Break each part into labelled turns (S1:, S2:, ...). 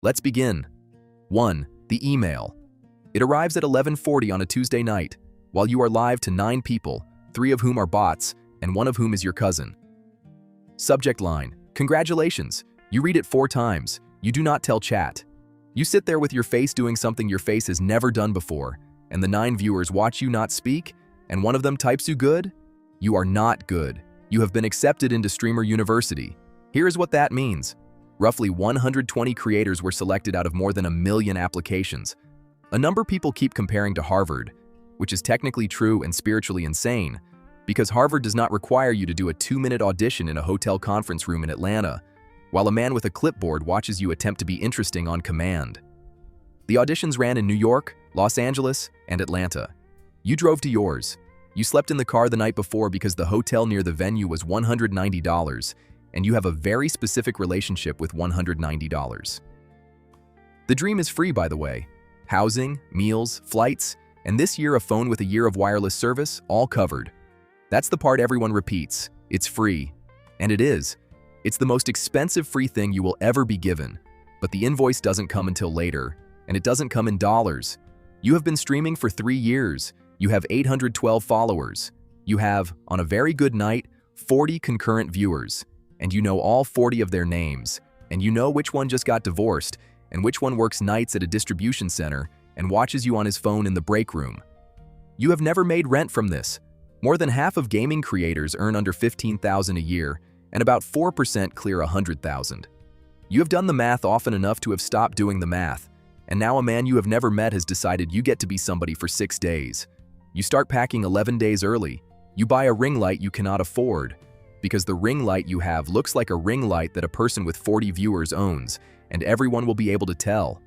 S1: Let's begin. 1. The email. It arrives at 11:40 on a Tuesday night, while you are live to 9 people, 3 of whom are bots, and 1 of whom is your cousin. Subject line: Congratulations. You read it 4 times. You do not tell chat. You sit there with your face doing something your face has never done before, and the 9 viewers watch you not speak, and one of them types you good? You are not good. You have been accepted into Streamer University. Here is what that means. Roughly 120 creators were selected out of more than 1 million applications. A number people keep comparing to Harvard, which is technically true and spiritually insane, because Harvard does not require you to do a 2-minute audition in a hotel conference room in Atlanta, while a man with a clipboard watches you attempt to be interesting on command. The auditions ran in New York, Los Angeles, and Atlanta. You drove to yours. You slept in the car the night before because the hotel near the venue was $190, and you have a very specific relationship with $190. The dream is free, by the way. Housing, meals, flights, and this year a phone with a year of wireless service, all covered. That's the part everyone repeats. It's free. And it is. It's the most expensive free thing you will ever be given, but the invoice doesn't come until later, and it doesn't come in dollars. You have been streaming for 3 years. You have 812 followers. You have, on a very good night, 40 concurrent viewers, and you know all 40 of their names, and you know which one just got divorced, and which one works nights at a distribution center and watches you on his phone in the break room. You have never made rent from this. More than half of gaming creators earn under $15,000 a year, and about 4% clear $100,000. You have done the math often enough to have stopped doing the math, and now a man you have never met has decided you get to be somebody for 6 days. You start packing 11 days early. You buy a ring light you cannot afford, because the ring light you have looks like a ring light that a person with 40 viewers owns, and everyone will be able to tell.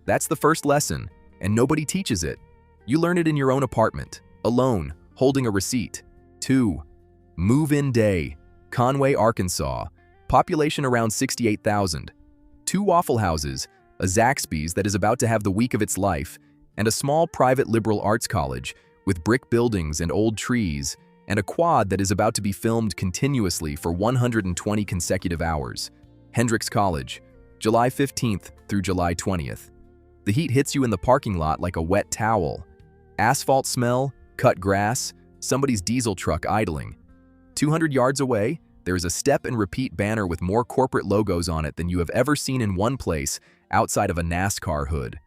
S1: That's the first lesson, and nobody teaches it. You learn it in your own apartment, alone, holding a receipt. 2. Move-in day. Conway, Arkansas. Population around 68,000. 2 Waffle Houses, a Zaxby's that is about to have the week of its life, and a small private liberal arts college with brick buildings and old trees, and a quad that is about to be filmed continuously for 120 consecutive hours. Hendrix College, July 15th through July 20th. The heat hits you in the parking lot like a wet towel. Asphalt smell, cut grass, somebody's diesel truck idling. 200 yards away, there is a step and repeat banner with more corporate logos on it than you have ever seen in one place outside of a NASCAR hood.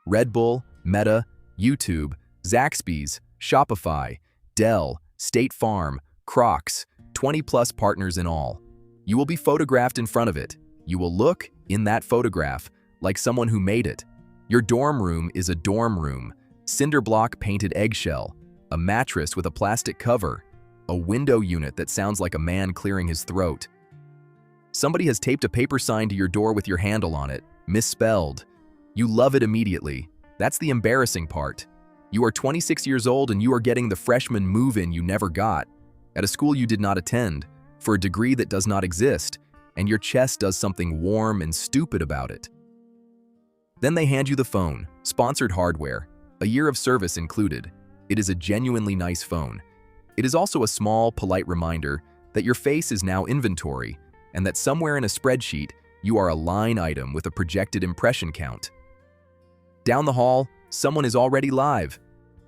S1: Red Bull, Meta, YouTube, Zaxby's, Shopify, Dell, State Farm, Crocs, 20+ partners in all. You will be photographed in front of it. You will look, in that photograph, like someone who made it. Your dorm room is a dorm room, cinder block painted eggshell, a mattress with a plastic cover, a window unit that sounds like a man clearing his throat. Somebody has taped a paper sign to your door with your handle on it, misspelled. You love it immediately. That's the embarrassing part. You are 26 years old and you are getting the freshman move-in you never got, at a school you did not attend, for a degree that does not exist, and your chest does something warm and stupid about it. Then they hand you the phone, sponsored hardware, a year of service included. It is a genuinely nice phone. It is also a small, polite reminder that your face is now inventory, and that somewhere in a spreadsheet, you are a line item with a projected impression count. Down the hall, someone is already live.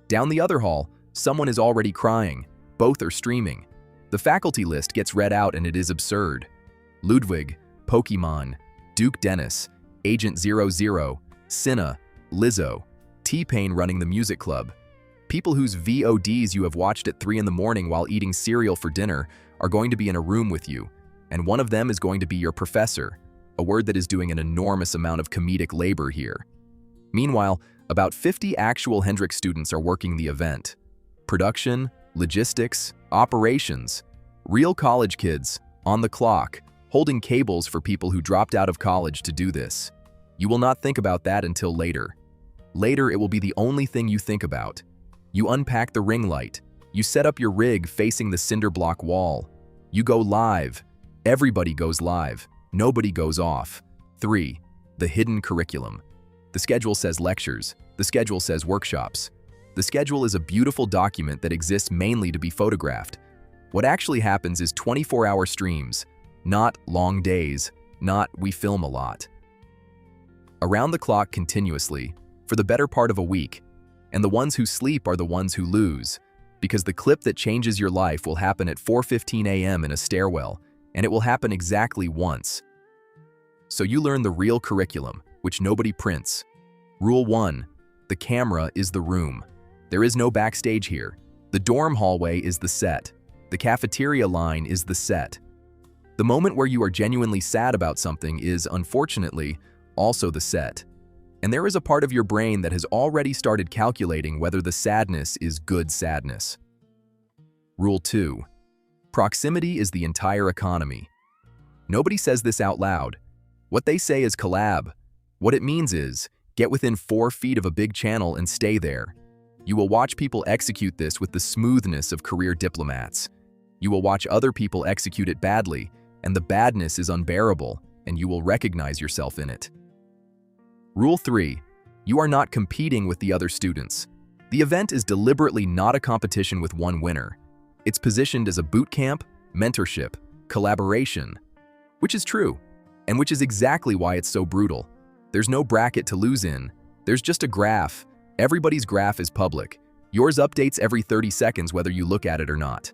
S1: Down the other hall, someone is already crying. Both are streaming. The faculty list gets read out and it is absurd. Ludwig, Pokemon, Duke Dennis, Agent 00, Cinna, Lizzo, T-Pain running the music club. People whose VODs you have watched at 3 in the morning while eating cereal for dinner are going to be in a room with you, and one of them is going to be your professor, a word that is doing an enormous amount of comedic labor here. Meanwhile, about 50 actual Hendrix students are working the event. Production, logistics, operations. Real college kids, on the clock, holding cables for people who dropped out of college to do this. You will not think about that until later. Later, it will be the only thing you think about. You unpack the ring light. You set up your rig facing the cinder block wall. You go live. Everybody goes live. Nobody goes off. 3. The hidden curriculum. The schedule says lectures. The schedule says workshops. The schedule is a beautiful document that exists mainly to be photographed. What actually happens is 24-hour streams, not long days, not we film a lot. around the clock continuously, for the better part of a week. And the ones who sleep are the ones who lose, because the clip that changes your life will happen at 4:15 a.m. in a stairwell, and it will happen exactly once. So you learn the real curriculum, which nobody prints. Rule 1. The camera is the room. There is no backstage here. The dorm hallway is the set. The cafeteria line is the set. The moment where you are genuinely sad about something is, unfortunately, also the set. And there is a part of your brain that has already started calculating whether the sadness is good sadness. Rule 2. Proximity is the entire economy. Nobody says this out loud. What they say is collab. What it means is, get within 4 feet of a big channel and stay there. You will watch people execute this with the smoothness of career diplomats. You will watch other people execute it badly, and the badness is unbearable, and you will recognize yourself in it. Rule 3. You are not competing with the other students. The event is deliberately not a competition with one winner. It's positioned as a boot camp, mentorship, collaboration, which is true, and which is exactly why it's so brutal. There's no bracket to lose in. There's just a graph. Everybody's graph is public. Yours updates every 30 seconds whether you look at it or not.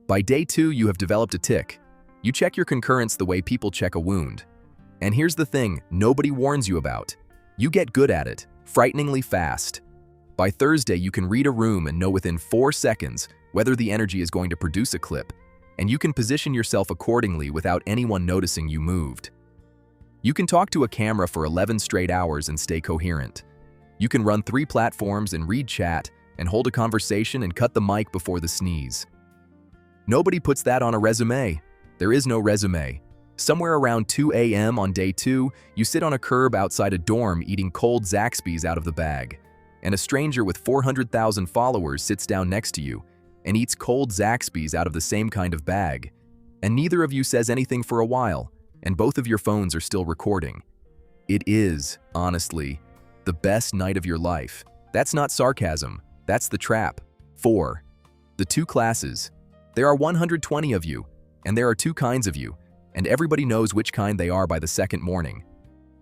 S1: By day 2, you have developed a tick. You check your concurrence the way people check a wound. And here's the thing nobody warns you about. You get good at it, frighteningly fast. By Thursday, you can read a room and know within 4 seconds whether the energy is going to produce a clip, and you can position yourself accordingly without anyone noticing you moved. You can talk to a camera for 11 straight hours and stay coherent. You can run 3 platforms and read chat and hold a conversation and cut the mic before the sneeze. Nobody puts that on a resume. There is no resume. Somewhere around 2 a.m. on day 2, you sit on a curb outside a dorm eating cold Zaxby's out of the bag, and a stranger with 400,000 followers sits down next to you and eats cold Zaxby's out of the same kind of bag, and neither of you says anything for a while, and both of your phones are still recording. It is, honestly, the best night of your life. That's not sarcasm, that's the trap. 4. The 2 classes. There are 120 of you, and there are 2 kinds of you, and everybody knows which kind they are by the second morning.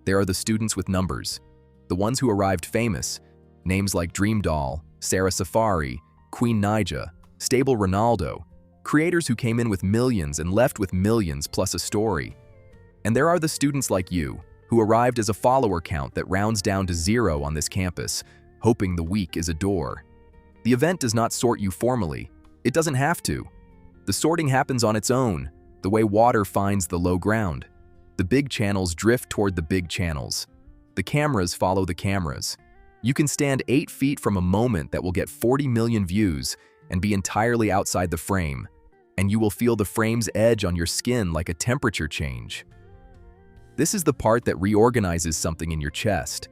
S1: There are the students with numbers, the ones who arrived famous, names like Dream Doll, Sarah Safari, Queen Naija, Stable Ronaldo, creators who came in with millions and left with millions plus a story. And there are the students like you, who arrived as a follower count that rounds down to 0 on this campus, hoping the week is a door. The event does not sort you formally. It doesn't have to. The sorting happens on its own, the way water finds the low ground. The big channels drift toward the big channels. The cameras follow the cameras. You can stand 8 feet from a moment that will get 40 million views and be entirely outside the frame, and you will feel the frame's edge on your skin like a temperature change. This is the part that reorganizes something in your chest.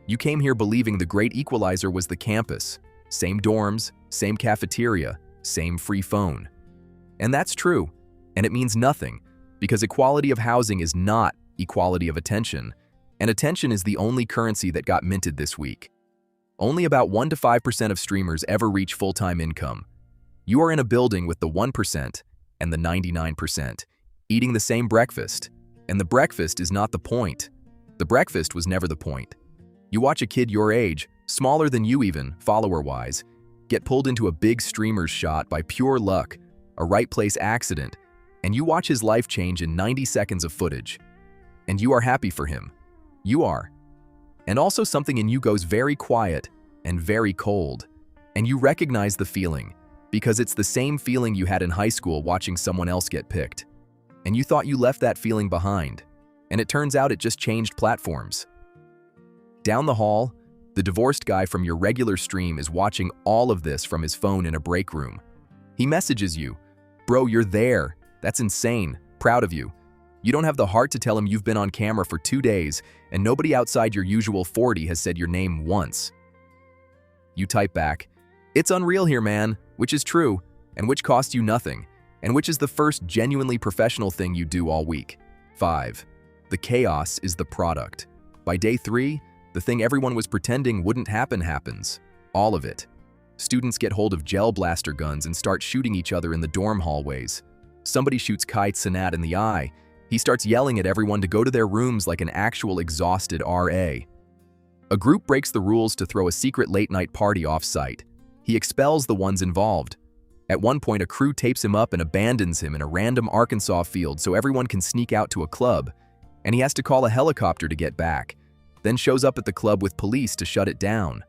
S1: You came here believing the great equalizer was the campus. Same dorms, same cafeteria, same free phone. And that's true. And it means nothing, because equality of housing is not equality of attention, and attention is the only currency that got minted this week. Only about 1 to 5% of streamers ever reach full-time income. You are in a building with the 1% and the 99%, eating the same breakfast, and the breakfast is not the point. The breakfast was never the point. You watch a kid your age, smaller than you even, follower-wise, get pulled into a big streamer's shot by pure luck, a right place accident, and you watch his life change in 90 seconds of footage. And you are happy for him. You are. And also something in you goes very quiet and very cold. And you recognize the feeling, because it's the same feeling you had in high school watching someone else get picked. And you thought you left that feeling behind. And it turns out it just changed platforms. Down the hall, the divorced guy from your regular stream is watching all of this from his phone in a break room. He messages you, "Bro, you're there. That's insane. Proud of you." You don't have the heart to tell him you've been on camera for 2 days and nobody outside your usual 40 has said your name once. You type back, "It's unreal here, man," which is true, and which costs you nothing, and which is the first genuinely professional thing you do all week. 5. The chaos is the product. By day 3, the thing everyone was pretending wouldn't happen happens. All of it. Students get hold of gel blaster guns and start shooting each other in the dorm hallways. Somebody shoots Cenat in the eye, He starts yelling at everyone to go to their rooms like an actual exhausted RA. A group breaks the rules to throw a secret late-night party off-site. He expels the ones involved. At one point, a crew tapes him up and abandons him in a random Arkansas field so everyone can sneak out to a club, and he has to call a helicopter to get back, then shows up at the club with police to shut it down.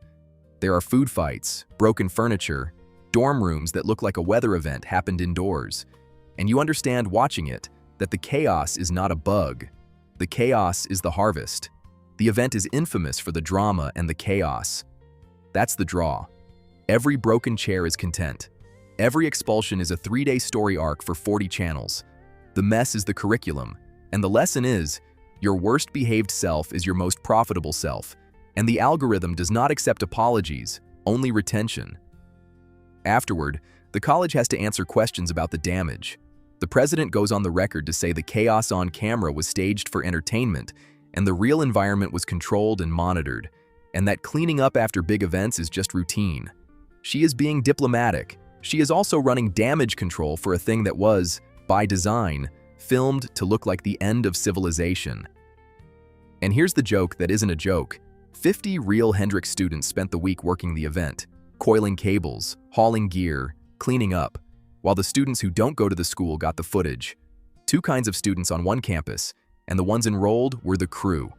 S1: There are food fights, broken furniture, dorm rooms that look like a weather event happened indoors, and you understand watching it that the chaos is not a bug. The chaos is the harvest. The event is infamous for the drama and the chaos. That's the draw. Every broken chair is content. Every expulsion is a 3-day story arc for 40 channels. The mess is the curriculum, and the lesson is, your worst behaved self is your most profitable self, and the algorithm does not accept apologies, only retention. Afterward, the college has to answer questions about the damage. The president goes on the record to say the chaos on camera was staged for entertainment, and the real environment was controlled and monitored, and that cleaning up after big events is just routine. She is being diplomatic. She is also running damage control for a thing that was, by design, filmed to look like the end of civilization. And here's the joke that isn't a joke. 50 real Hendrix students spent the week working the event, coiling cables, hauling gear, cleaning up, while the students who don't go to the school got the footage. 2 kinds of students on one campus, and the ones enrolled were the crew.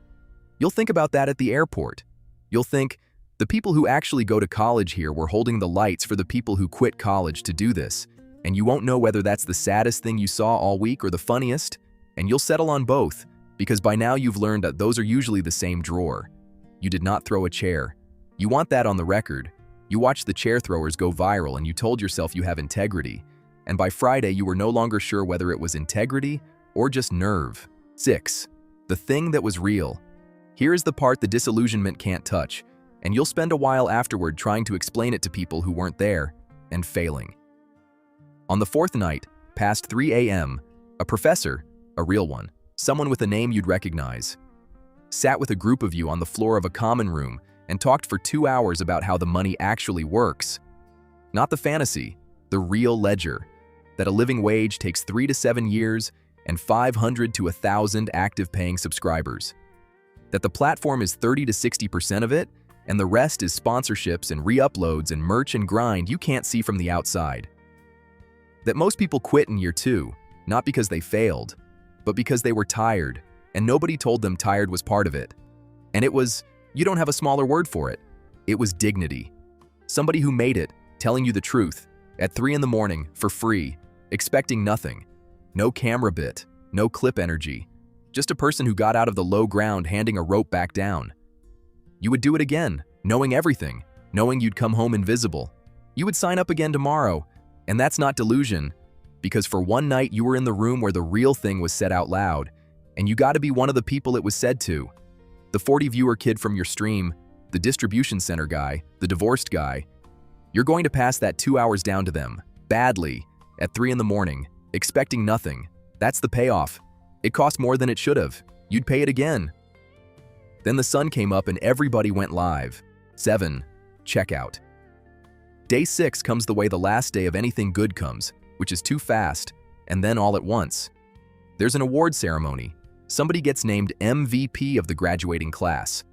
S1: You'll think about that at the airport. You'll think, the people who actually go to college here were holding the lights for the people who quit college to do this, and you won't know whether that's the saddest thing you saw all week or the funniest, and you'll settle on both, because by now you've learned that those are usually the same drawer. You did not throw a chair. You want that on the record. You watched the chair throwers go viral and you told yourself you have integrity, and by Friday you were no longer sure whether it was integrity or just nerve. 6. The thing that was real. Here is the part the disillusionment can't touch, and you'll spend a while afterward trying to explain it to people who weren't there, and failing. On the 4th night, past 3 a.m., a professor, a real one, someone with a name you'd recognize, sat with a group of you on the floor of a common room and talked for 2 hours about how the money actually works. Not the fantasy, the real ledger, that a living wage takes 3 to 7 years and 500 to 1,000 active paying subscribers. That the platform is 30 to 60% of it, and the rest is sponsorships and re-uploads and merch and grind you can't see from the outside. That most people quit in year 2, not because they failed, but because they were tired, and nobody told them tired was part of it. And it was, you don't have a smaller word for it. It was dignity. Somebody who made it, telling you the truth, at 3 in the morning, for free, expecting nothing. No camera bit, no clip energy. Just a person who got out of the low ground handing a rope back down. You would do it again, knowing everything, knowing you'd come home invisible. You would sign up again tomorrow, and that's not delusion, because for one night you were in the room where the real thing was said out loud, and you gotta be one of the people it was said to. The 40-viewer kid from your stream, the distribution center guy, the divorced guy. You're going to pass that 2 hours down to them, badly, at 3 in the morning, expecting nothing. That's the payoff. It cost more than it should have. You'd pay it again. Then the sun came up and everybody went live. 7. Checkout. Day 6 comes the way the last day of anything good comes, which is too fast, and then all at once. There's an award ceremony. Somebody gets named MVP of the graduating class.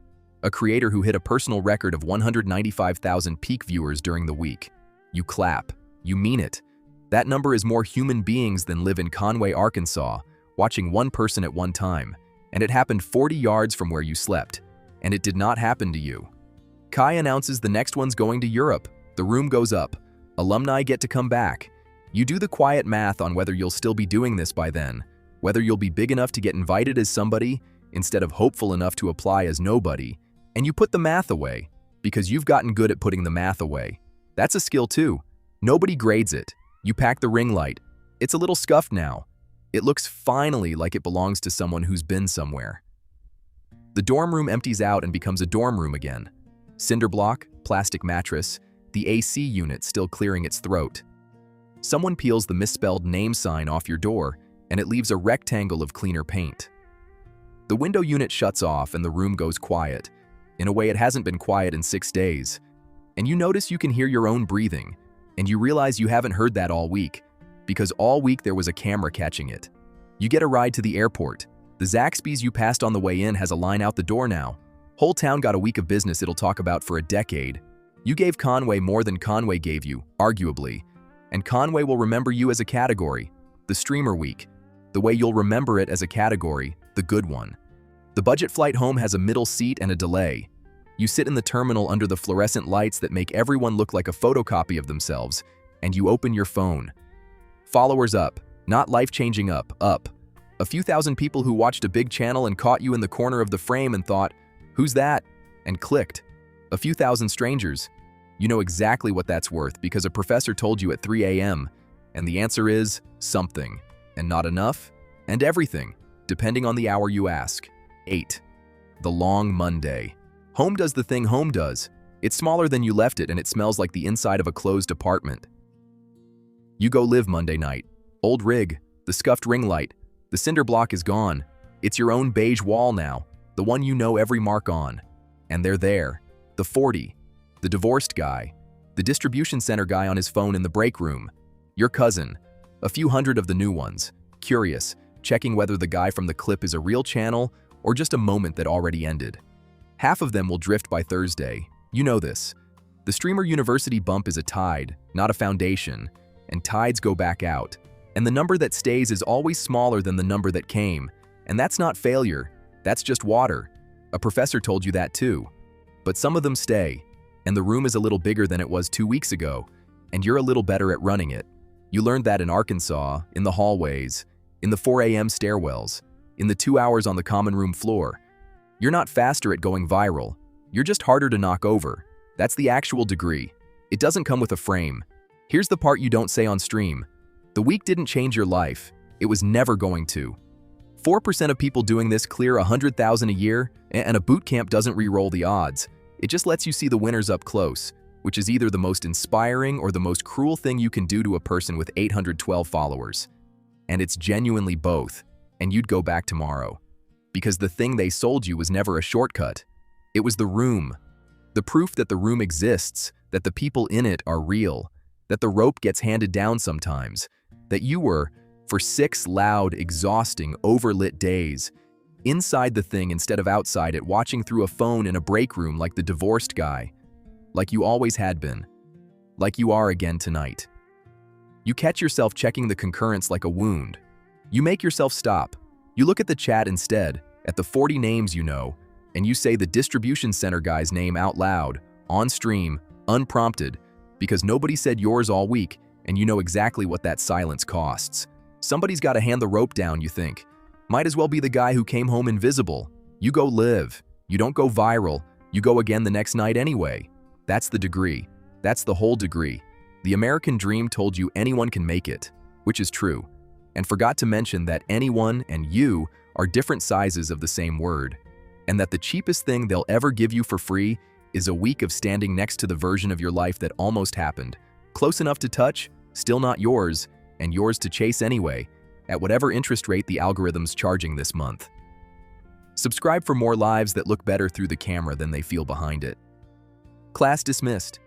S1: A creator who hit a personal record of 195,000 peak viewers during the week. You clap. You mean it. That number is more human beings than live in Conway, Arkansas, watching one person at one time, and it happened 40 yards from where you slept, and it did not happen to you. Kai announces the next one's going to Europe. The room goes up. Alumni get to come back. You do the quiet math on whether you'll still be doing this by then, whether you'll be big enough to get invited as somebody instead of hopeful enough to apply as nobody, and you put the math away, because you've gotten good at putting the math away. That's a skill too. Nobody grades it. You pack the ring light. It's a little scuffed now. It looks finally like it belongs to someone who's been somewhere. The dorm room empties out and becomes a dorm room again. Cinder block, plastic mattress, the AC unit still clearing its throat. Someone peels the misspelled name sign off your door, and it leaves a rectangle of cleaner paint. The window unit shuts off and the room goes quiet, in a way it hasn't been quiet in 6 days. And you notice you can hear your own breathing, and you realize you haven't heard that all week, because all week there was a camera catching it. You get a ride to the airport. The Zaxby's you passed on the way in has a line out the door now. Whole town got a week of business it'll talk about for a decade. You gave Conway more than Conway gave you, arguably. And Conway will remember you as a category, the streamer week. The way you'll remember it as a category, the good one. The budget flight home has a middle seat and a delay. You sit in the terminal under the fluorescent lights that make everyone look like a photocopy of themselves, and you open your phone. Followers up, not life-changing up. A few thousand people who watched a big channel and caught you in the corner of the frame and thought, "Who's that?" and clicked. A few thousand strangers. You know exactly what that's worth because a professor told you at 3 a.m. And the answer is something, and not enough, and everything, depending on the hour you ask. 8. The long Monday. Home does the thing home does. It's smaller than you left it and it smells like the inside of a closed apartment. You go live Monday night. Old rig, the scuffed ring light, the cinder block is gone. It's your own beige wall now, the one you know every mark on. And they're there. The 40, the divorced guy, the distribution center guy on his phone in the break room, your cousin, a few hundred of the new ones, curious, checking whether the guy from the clip is a real channel or just a moment that already ended. Half of them will drift by Thursday. You know this. The Streamer University bump is a tide, not a foundation, and tides go back out. And the number that stays is always smaller than the number that came. And that's not failure, that's just water. A professor told you that too. But some of them stay, and the room is a little bigger than it was 2 weeks ago, and you're a little better at running it. You learned that in Arkansas, in the hallways, in the 4 a.m. stairwells, in the 2 hours on the common room floor. You're not faster at going viral. You're just harder to knock over. That's the actual degree. It doesn't come with a frame. Here's the part you don't say on stream. The week didn't change your life. It was never going to. 4% of people doing this clear 100,000 a year, and a boot camp doesn't re-roll the odds. It just lets you see the winners up close, which is either the most inspiring or the most cruel thing you can do to a person with 812 followers. And it's genuinely both, and you'd go back tomorrow. Because the thing they sold you was never a shortcut. It was the room. The proof that the room exists, that the people in it are real, that the rope gets handed down sometimes, that you were, for 6 loud, exhausting, overlit days, inside the thing instead of outside it, watching through a phone in a break room like the divorced guy, like you always had been, like you are again tonight. You catch yourself checking the concurrence like a wound. You make yourself stop. You look at the chat instead, at the 40 names you know, and you say the distribution center guy's name out loud, on stream, unprompted, because nobody said yours all week, and you know exactly what that silence costs. Somebody's got to hand the rope down, you think. Might as well be the guy who came home invisible. You go live. You don't go viral. You go again the next night anyway. That's the degree. That's the whole degree. The American dream told you anyone can make it, which is true, and forgot to mention that anyone and you are different sizes of the same word, and that the cheapest thing they'll ever give you for free is a week of standing next to the version of your life that almost happened. Close enough to touch, still not yours, and yours to chase anyway, at whatever interest rate the algorithm's charging this month. Subscribe for more lives that look better through the camera than they feel behind it. Class dismissed.